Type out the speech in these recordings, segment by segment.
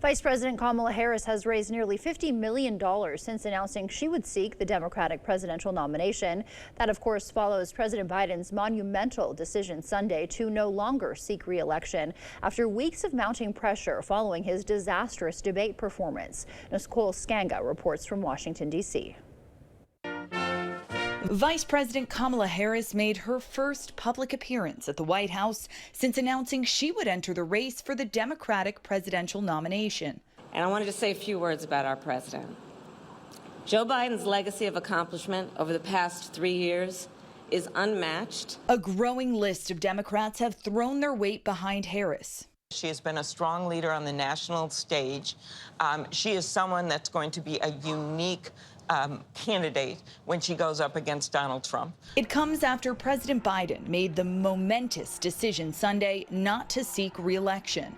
Vice President Kamala Harris has raised nearly $50 million since announcing she would seek the Democratic presidential nomination. That, of course, follows President Biden's monumental decision Sunday to no longer seek re-election after weeks of mounting pressure following his disastrous debate performance. Nicole Skanga reports from Washington, D.C. Vice President Kamala Harris made her first public appearance at the White House since announcing she would enter the race for the Democratic presidential nomination. And I wanted to say a few words about our president. Joe Biden's legacy of accomplishment over the past 3 years is unmatched. A growing list of Democrats have thrown their weight behind Harris. She has been a strong leader on the national stage. She is someone that's going to be a unique candidate when she goes up against Donald Trump. It comes after President Biden made the momentous decision Sunday not to seek re-election.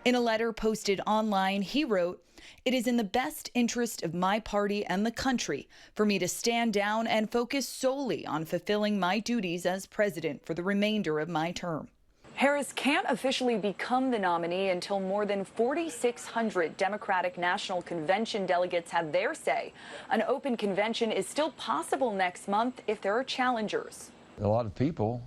In a letter posted online, he wrote, "It is in the best interest of my party and the country for me to stand down and focus solely on fulfilling my duties as president for the remainder of my term." Harris can't officially become the nominee until more than 4,600 Democratic National Convention delegates have their say. An open convention is still possible next month if there are challengers. A lot of people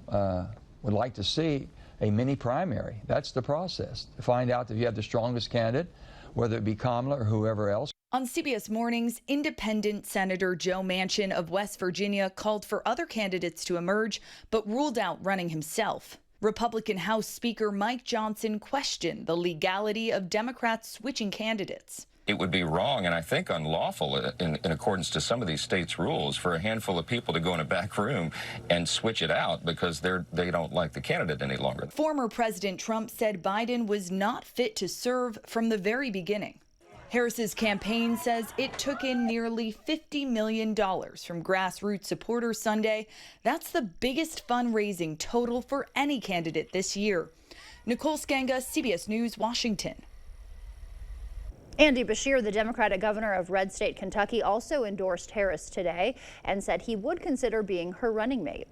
would like to see a mini primary. That's the process, to find out if you have the strongest candidate, whether it be Kamala or whoever else. On CBS Mornings, independent Senator Joe Manchin of West Virginia called for other candidates to emerge, but ruled out running himself. Republican House Speaker Mike Johnson questioned the legality of Democrats switching candidates. It would be wrong and I think unlawful in accordance to some of these states' rules for a handful of people to go in a back room and switch it out because they don't like the candidate any longer. Former President Trump said Biden was not fit to serve from the very beginning. Harris's campaign says it took in nearly $50 million from grassroots supporters Sunday. That's the biggest fundraising total for any candidate this year. Nicole Skanga, CBS News, Washington. Andy Beshear, the Democratic governor of red state Kentucky, also endorsed Harris today and said he would consider being her running mate.